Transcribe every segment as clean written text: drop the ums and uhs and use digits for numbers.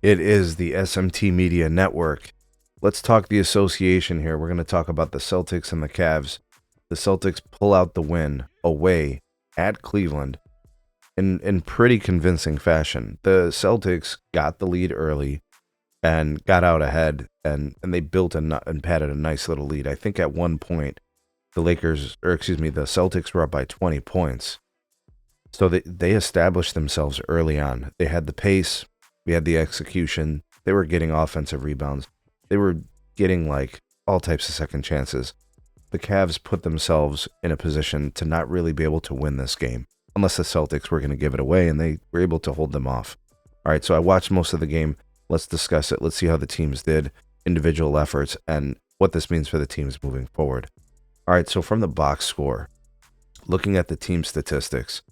It is the SMT Media Network. Let's talk the association here. We're going to talk about the Celtics and the Cavs. The Celtics pull out the win away at Cleveland in pretty convincing fashion. The Celtics got the lead early and got out ahead, and they built and padded a nice little lead. I think at one point, the Celtics were up by 20 points. So they established themselves early on. They had the pace, we had the execution, they were getting offensive rebounds, they were getting like all types of second chances. The Cavs put themselves in a position to not really be able to win this game unless the Celtics were going to give it away, and they were able to hold them off. All right, so I watched most of the game. Let's discuss it. Let's see how the teams did, individual efforts, and what this means for the teams moving forward. All right, so from the box score, looking at the team statistics,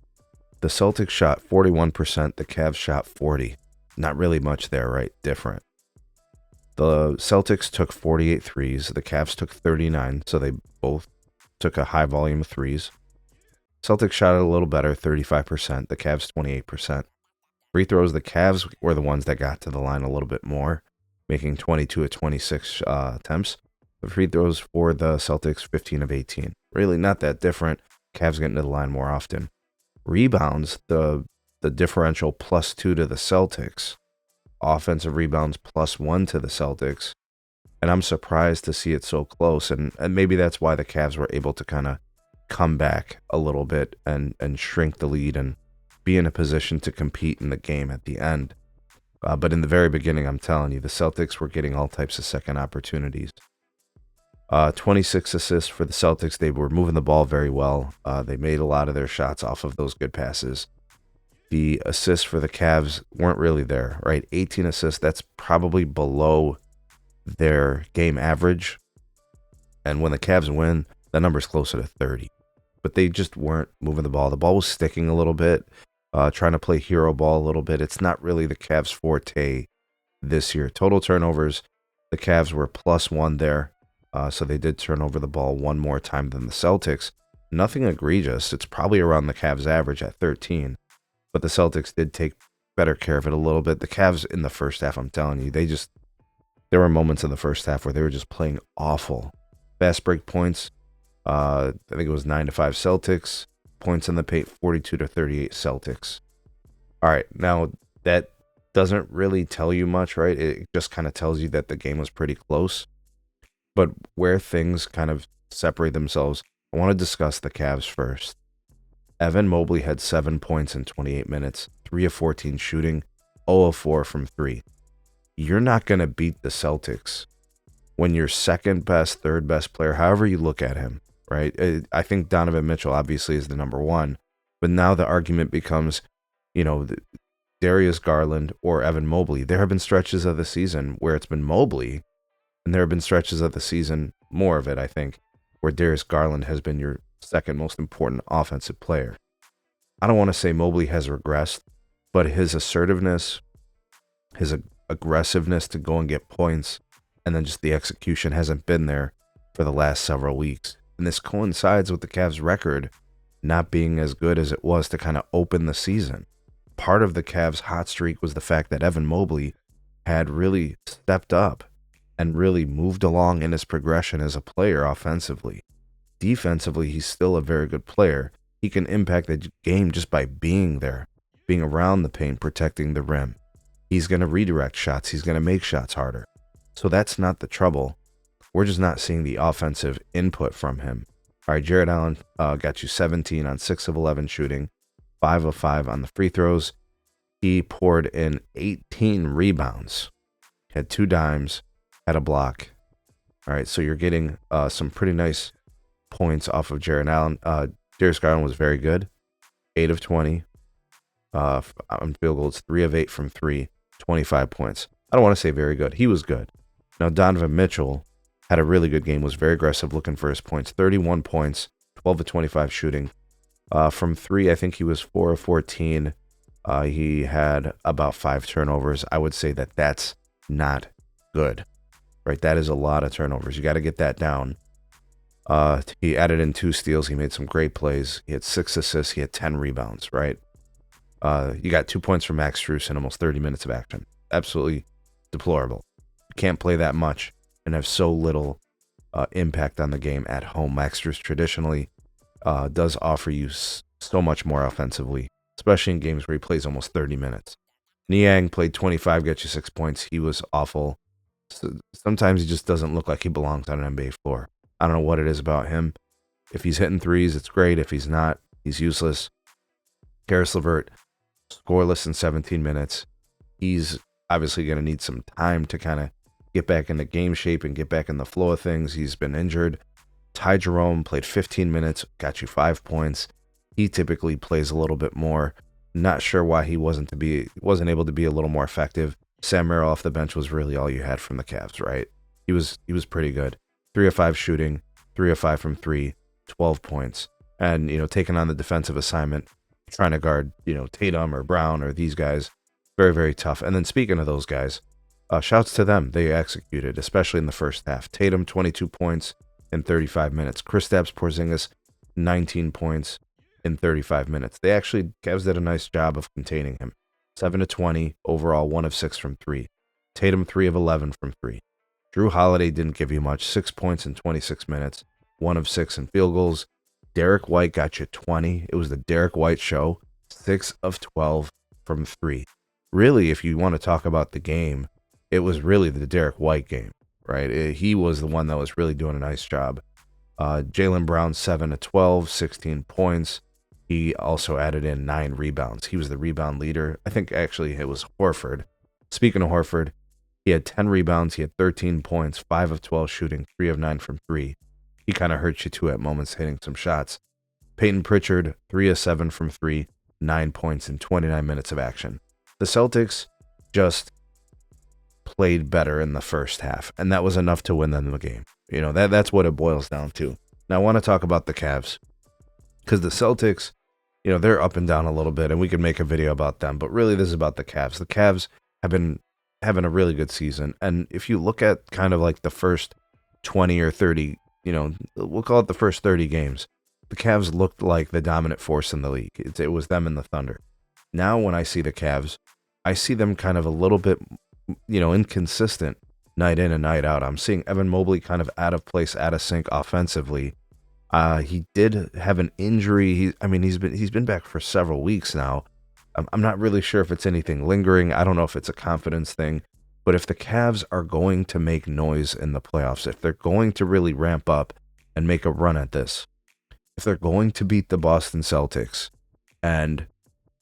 the Celtics shot 41%, the Cavs shot 40%. Not really much there, right? Different. The Celtics took 48 threes, the Cavs took 39, so they both took a high volume of threes. Celtics shot it a little better, 35%, the Cavs 28%. Free throws, the Cavs were the ones that got to the line a little bit more, making 22 of 26 attempts. The free throws for the Celtics, 15 of 18. Really not that different. Cavs getting to the line more often. Rebounds, the differential +2 to the Celtics. Offensive rebounds +1 to the Celtics. And I'm surprised to see it so close. And maybe that's why the Cavs were able to kind of come back a little bit and shrink the lead and be in a position to compete in the game at the end. But in the very beginning, I'm telling you, the Celtics were getting all types of second opportunities. 26 assists for the Celtics. They were moving the ball very well. They made a lot of their shots off of those good passes. The assists for the Cavs weren't really there, right? 18 assists, that's probably below their game average. And when the Cavs win, that number's closer to 30. But they just weren't moving the ball. The ball was sticking a little bit, trying to play hero ball a little bit. It's not really the Cavs' forte this year. Total turnovers, the Cavs were +1 there. So they did turn over the ball one more time than the Celtics. Nothing egregious. It's probably around the Cavs' average at 13. But the Celtics did take better care of it a little bit. The Cavs in the first half, I'm telling you, there were moments in the first half where they were just playing awful. Fast break points, I think it was 9-5 Celtics. Points in the paint, 42-38 Celtics. All right, now that doesn't really tell you much, right? It just kind of tells you that the game was pretty close. But where things kind of separate themselves, I want to discuss the Cavs first. Evan Mobley had 7 points in 28 minutes, 3 of 14 shooting, 0 of 4 from 3. You're not going to beat the Celtics when your second best, third best player, however you look at him, right? I think Donovan Mitchell obviously is the number one, but now the argument becomes, Darius Garland or Evan Mobley. There have been stretches of the season where it's been Mobley, and there have been stretches of the season, more of it, I think, where Darius Garland has been your second most important offensive player. I don't want to say Mobley has regressed, but his assertiveness, his aggressiveness to go and get points, and then just the execution hasn't been there for the last several weeks. And this coincides with the Cavs' record not being as good as it was to kind of open the season. Part of the Cavs' hot streak was the fact that Evan Mobley had really stepped up and really moved along in his progression as a player offensively. Defensively, he's still a very good player. He can impact the game just by being there, being around the paint, protecting the rim. He's going to redirect shots. He's going to make shots harder. So that's not the trouble. We're just not seeing the offensive input from him. All right, Jared Allen got you 17 on 6 of 11 shooting, 5 of 5 on the free throws. He poured in 18 rebounds, had 2 dimes, had a block. All right, so you're getting some pretty nice points off of Jared Allen. Darius Garland was very good, 8 of 20 on field goals, 3 of 8 from 3, 25 points. I don't want to say very good. He was good. Now, Donovan Mitchell had a really good game, was very aggressive looking for his points, 31 points, 12 of 25 shooting. From 3, I think he was 4 of 14. He had about 5 turnovers. I would say that that's not good, right? That is a lot of turnovers. You got to get that down. He added in 2 steals. He made some great plays. He had 6 assists. He had 10 rebounds, right? You got 2 points from Max Strus in almost 30 minutes of action. absolutely deplorable. You can't play that much and have so little impact on the game at home. Maxter's traditionally does offer you so much more offensively, especially in games where he plays almost 30 minutes. Niang played 25, got you 6 points. He was awful. Sometimes he just doesn't look like he belongs on an NBA floor. I don't know what it is about him. If he's hitting threes, it's great. If he's not, he's useless. Karis LeVert, scoreless in 17 minutes. He's obviously going to need some time to kind of get back into game shape and get back in the flow of things. He's been injured. Ty Jerome played 15 minutes, got you 5 points. He typically plays a little bit more. Not sure why he wasn't able to be a little more effective. Sam Merrill off the bench was really all you had from the Cavs, right? He was pretty good. 3 of 5 shooting, 3 of 5 from 3, 12 points. And, taking on the defensive assignment, trying to guard, Tatum or Brown or these guys, very, very tough. And then speaking of those guys, shouts to them. They executed, especially in the first half. Tatum, 22 points in 35 minutes. Kristaps Porzingis, 19 points in 35 minutes. Cavs did a nice job of containing him. 7 of 20, overall 1 of 6 from 3. Tatum, 3 of 11 from 3. Drew Holiday didn't give you much, 6 points in 26 minutes, 1 of 6 in field goals. Derek White got you 20. It was the Derek White show, 6 of 12 from 3. Really, if you want to talk about the game, it was really the Derek White game, right? He was the one that was really doing a nice job. Jaylen Brown, 7 of 12, 16 points. He also added in 9 rebounds. He was the rebound leader. I think actually it was Horford. Speaking of Horford, he had 10 rebounds. He had 13 points, 5 of 12 shooting, 3 of 9 from 3. He kind of hurt you too at moments hitting some shots. Peyton Pritchard, 3 of 7 from 3, 9 points in 29 minutes of action. The Celtics just played better in the first half, and that was enough to win them the game. That's what it boils down to. Now I want to talk about the Cavs, because the Celtics, they're up and down a little bit, and we could make a video about them, but really this is about the Cavs. The Cavs have been having a really good season, and if you look at kind of like the first 20 or 30, we'll call it the first 30 games, the Cavs looked like the dominant force in the league. It was them and the Thunder. Now when I see the Cavs, I see them kind of a little bit, inconsistent night in and night out. I'm seeing Evan Mobley kind of out of place, out of sync offensively. He did have an injury. He's been back for several weeks now. I'm not really sure if it's anything lingering. I don't know if it's a confidence thing. But if the Cavs are going to make noise in the playoffs, if they're going to really ramp up and make a run at this, if they're going to beat the Boston Celtics and,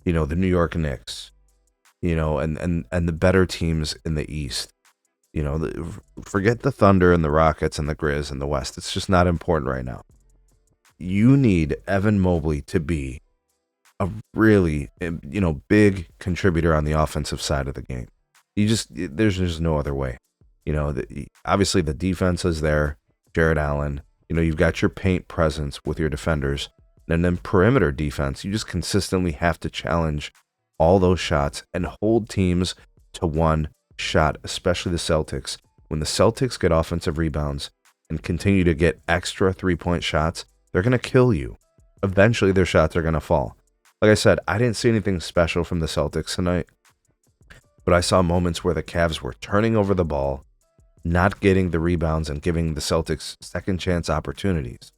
the New York Knicks, and the better teams in the East, forget the Thunder and the Rockets and the Grizz in the West. It's just not important right now. You need Evan Mobley to be a really, big contributor on the offensive side of the game. There's just no other way. Obviously the defense is there. Jared Allen, you've got your paint presence with your defenders, and then perimeter defense. You just consistently have to challenge all those shots and hold teams to one shot, especially the Celtics. When the Celtics get offensive rebounds and continue to get extra 3-point shots, they're going to kill you. Eventually their shots are going to fall. Like I said, I didn't see anything special from the Celtics tonight, but I saw moments where the Cavs were turning over the ball, not getting the rebounds, and giving the Celtics second chance opportunities.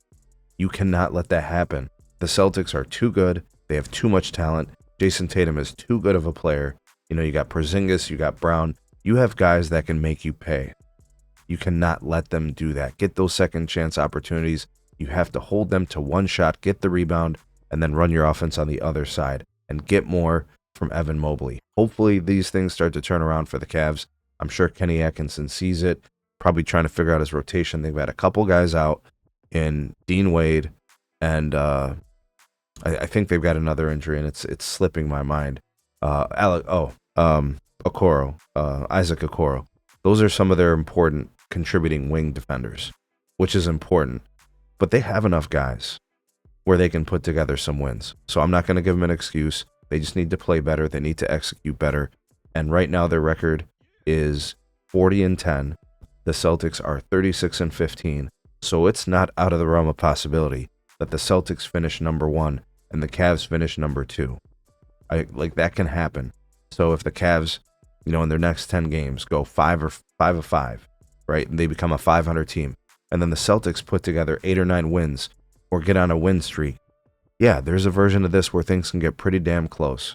You cannot let that happen. The Celtics are too good. They have too much talent. Jason Tatum is too good of a player. You got Porzingis, you got Brown. You have guys that can make you pay. You cannot let them do that. Get those second chance opportunities. You have to hold them to one shot, get the rebound, and then run your offense on the other side and get more from Evan Mobley. Hopefully these things start to turn around for the Cavs. I'm sure Kenny Atkinson sees it, probably trying to figure out his rotation. They've had a couple guys out in Dean Wade, and I think they've got another injury, and it's slipping my mind. Okoro, Isaac Okoro. Those are some of their important contributing wing defenders, which is important. But they have enough guys where they can put together some wins. So I'm not going to give them an excuse. They just need to play better. They need to execute better. And right now their record is 40-10. The Celtics are 36-15. So it's not out of the realm of possibility that the Celtics finish number 1 and the Cavs finish number 2. That can happen. So if the Cavs in their next 10 games, go 5 of 5, right? And they become a 500 team. And then the Celtics put together 8 or 9 wins or get on a win streak. Yeah, there's a version of this where things can get pretty damn close.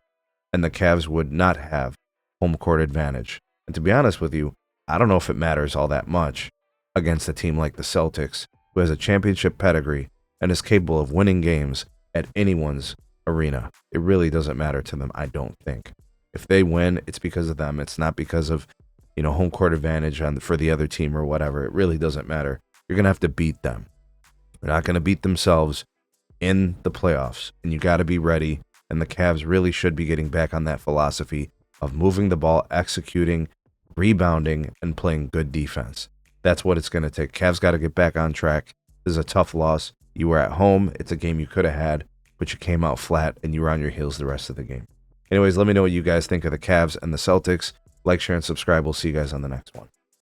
And the Cavs would not have home court advantage. And to be honest with you, I don't know if it matters all that much against a team like the Celtics, who has a championship pedigree and is capable of winning games at anyone's arena. It really doesn't matter to them, I don't think. If they win, it's because of them. It's not because of, home court advantage for the other team or whatever. It really doesn't matter. You're going to have to beat them. They're not going to beat themselves in the playoffs, and you got to be ready. And the Cavs really should be getting back on that philosophy of moving the ball, executing, rebounding, and playing good defense. That's what it's going to take. Cavs got to get back on track. This is a tough loss. You were at home. It's a game you could have had, but you came out flat, and you were on your heels the rest of the game. Anyways, let me know what you guys think of the Cavs and the Celtics. Like, share, and subscribe. We'll see you guys on the next one.